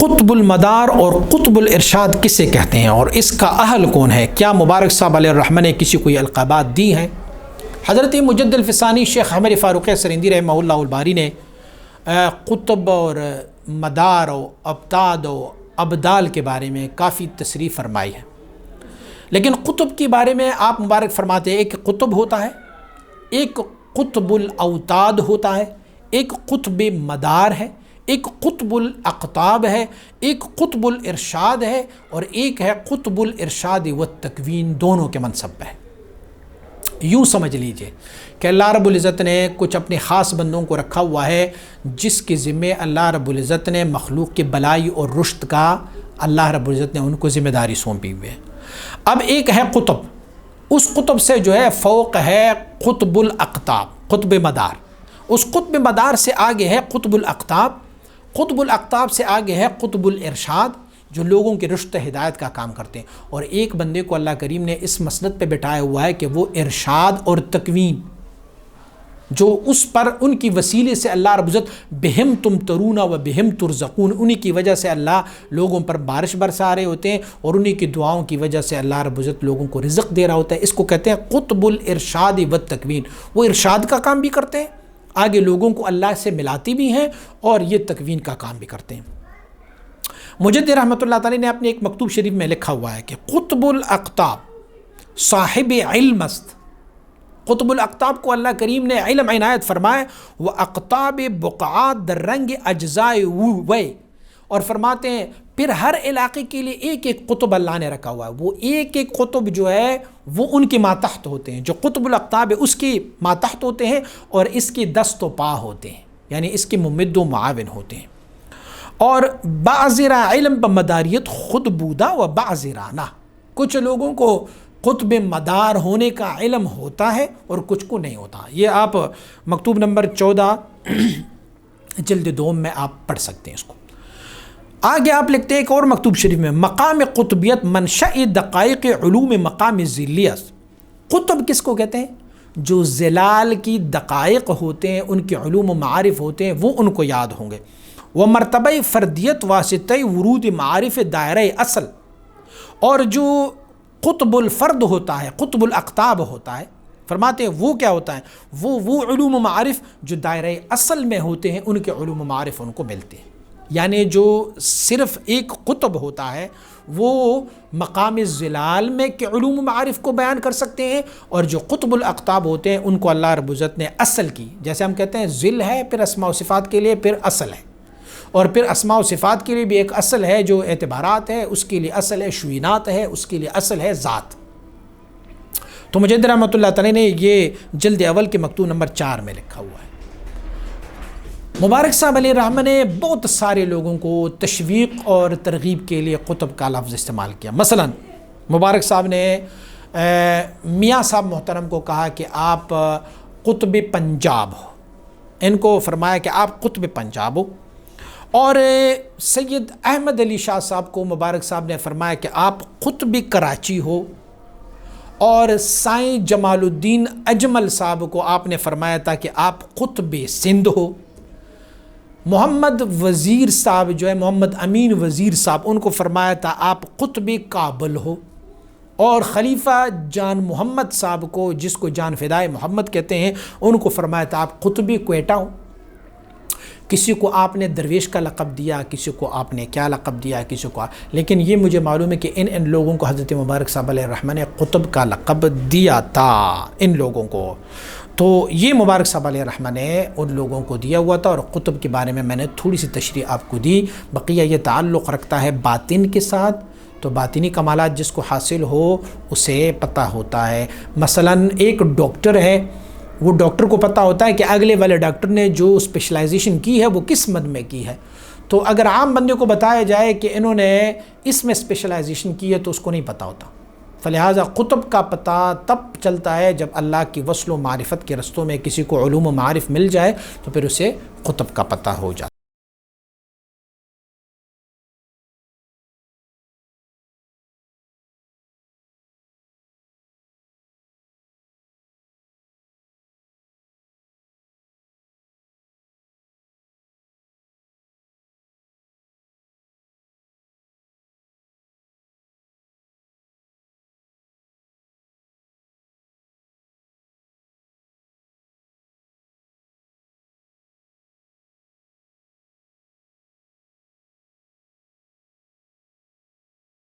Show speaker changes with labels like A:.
A: قطب المدار اور قطب الارشاد کسے کہتے ہیں اور اس کا اہل کون ہے؟ کیا مبارک صاحب علیہ الرحمہ نے کسی کو یہ القابات دی ہیں؟ حضرت مجد الفسانی شیخ احمد فاروقی سرندی رحمہ اللہ الباری نے قطب اور مدار و ابتاد و ابدال کے بارے میں کافی تصریح فرمائی ہے، لیکن قطب کے بارے میں آپ مبارک فرماتے ہیں ایک قطب ہوتا ہے، ایک قطب الاوتاد ہوتا ہے، ایک قطب مدار ہے، ایک قطب الاقطاب ہے، ایک قطب الارشاد ہے، اور ایک ہے قطب الارشاد والتکوین، دونوں کے منصب ہے۔ یوں سمجھ لیجئے کہ اللہ رب العزت نے کچھ اپنے خاص بندوں کو رکھا ہوا ہے جس کے ذمے اللہ رب العزت نے مخلوق کے بلائی اور رشد کا اللہ رب العزت نے ان کو ذمہ داری سونپی ہوئی ہے۔ اب ایک ہے قطب، اس قطب سے جو ہے فوق ہے قطب الاقطاب، قطب مدار، اس قطب مدار سے آگے ہے قطب الاقطاب، قطب الاقطاب سے آگے ہے قطب الارشاد جو لوگوں کے رشد ہدایت کا کام کرتے ہیں، اور ایک بندے کو اللہ کریم نے اس مسند پہ بٹھایا ہوا ہے کہ وہ ارشاد اور تکوین، جو اس پر ان کی وسیلے سے اللہ رب العزت بہم تمترون و بہم ترزقون، انہی کی وجہ سے اللہ لوگوں پر بارش برسا رہے ہوتے ہیں اور انہی کی دعاؤں کی وجہ سے اللہ رب العزت لوگوں کو رزق دے رہا ہوتا ہے۔ اس کو کہتے ہیں قطب الارشاد والتکوین، وہ ارشاد کا کام بھی کرتے ہیں، آگے لوگوں کو اللہ سے ملاتی بھی ہیں، اور یہ تکوین کا کام بھی کرتے ہیں۔ مجد رحمۃ اللہ تعالی نے اپنے ایک مکتوب شریف میں لکھا ہوا ہے کہ قطب الاقطاب صاحب علم است، قطب الاقطاب کو اللہ کریم نے علم عنایت فرمائے، وہ اقطاب بقعات در رنگ اجزائے وے، اور فرماتے ہیں پھر ہر علاقے کے لیے ایک ایک قطب اللہ نے رکھا ہوا ہے، وہ ایک ایک قطب جو ہے وہ ان کے ماتحت ہوتے ہیں، جو قطب الاقطاب ہے اس کی ماتحت ہوتے ہیں اور اس کی دست و پا ہوتے ہیں، یعنی اس کے ممد و معاون ہوتے ہیں۔ اور بعضرا علم بمداریت خود بودا و بعضرانہ، کچھ لوگوں کو قطب مدار ہونے کا علم ہوتا ہے اور کچھ کو نہیں ہوتا۔ یہ آپ مکتوب نمبر 14 جلد 2 میں آپ پڑھ سکتے ہیں اس کو۔ آگے آپ لکھتے ہیں ایک اور مکتوب شریف میں، مقام قطبیت منشأ دقائق علوم مقام ذلیت، قطب کس کو کہتے ہیں؟ جو ذلال کی دقائق ہوتے ہیں، ان کے علوم و معارف ہوتے ہیں، وہ ان کو یاد ہوں گے۔ وہ مرتبہ فردیت واسطہ ورود معارف دائرہ اصل، اور جو قطب الفرد ہوتا ہے، قطب الاقطاب ہوتا ہے، فرماتے ہیں وہ کیا ہوتا ہے؟ وہ علوم و معارف جو دائرہ اصل میں ہوتے ہیں، ان کے علوم و معارف ان کو ملتے ہیں۔ یعنی جو صرف ایک قطب ہوتا ہے وہ مقام الظلال میں کے علوم و معارف کو بیان کر سکتے ہیں، اور جو قطب الاقطاب ہوتے ہیں ان کو اللہ رب العزت نے اصل کی، جیسے ہم کہتے ہیں ذل ہے، پھر اسماء و صفات کے لیے پھر اصل ہے، اور پھر اسماء و صفات کے لیے بھی ایک اصل ہے جو اعتبارات ہے، اس کے لیے اصل ہے شوینات ہے، اس کے لیے اصل ہے ذات۔ تو مجد رحمۃ اللہ تعالی نے یہ جلد اول کے مکتوب نمبر 4 میں لکھا ہوا ہے۔ مبارک صاحب علیہ الرحمہ نے بہت سارے لوگوں کو تشویق اور ترغیب کے لیے قطب کا لفظ استعمال کیا۔ مثلا مبارک صاحب نے میاں صاحب محترم کو کہا کہ آپ قطب پنجاب ہو، ان کو فرمایا کہ آپ قطب پنجاب ہو، اور سید احمد علی شاہ صاحب کو مبارک صاحب نے فرمایا کہ آپ قطب کراچی ہو، اور سائیں جمال الدین اجمل صاحب کو آپ نے فرمایا تھا کہ آپ قطب سندھ ہو۔ محمد وزیر صاحب جو ہے، محمد امین وزیر صاحب، ان کو فرمایا تھا آپ قطب کابل ہو، اور خلیفہ جان محمد صاحب کو، جس کو جان فدائے محمد کہتے ہیں، ان کو فرمایا تھا آپ قطب کوئٹہ ہو۔ کسی کو آپ نے درویش کا لقب دیا، کسی کو آپ نے کیا لقب دیا، کسی کو، لیکن یہ مجھے معلوم ہے کہ ان لوگوں کو حضرت مبارک صاحب علیہ الرحمہ نے قطب کا لقب دیا تھا ان لوگوں کو۔ تو یہ مبارک صاحب علیہ الرحمہ نے ان لوگوں کو دیا ہوا تھا، اور قطب کے بارے میں نے تھوڑی سی تشریح آپ کو دی۔ بقیہ یہ تعلق رکھتا ہے باطن کے ساتھ، تو باطنی کمالات جس کو حاصل ہو اسے پتہ ہوتا ہے۔ مثلا ایک ڈاکٹر ہے، وہ ڈاکٹر کو پتہ ہوتا ہے کہ اگلے والے ڈاکٹر نے جو اسپیشلائزیشن کی ہے وہ کس مد میں کی ہے، تو اگر عام بندے کو بتایا جائے کہ انہوں نے اس میں اسپیشلائزیشن کی ہے تو اس کو نہیں پتہ ہوتا۔ فلہذا قطب کا پتہ تب چلتا ہے جب اللہ کی وصل و معرفت کے رستوں میں کسی کو علوم و معارف مل جائے، تو پھر اسے قطب کا پتہ ہو جاتا ہے۔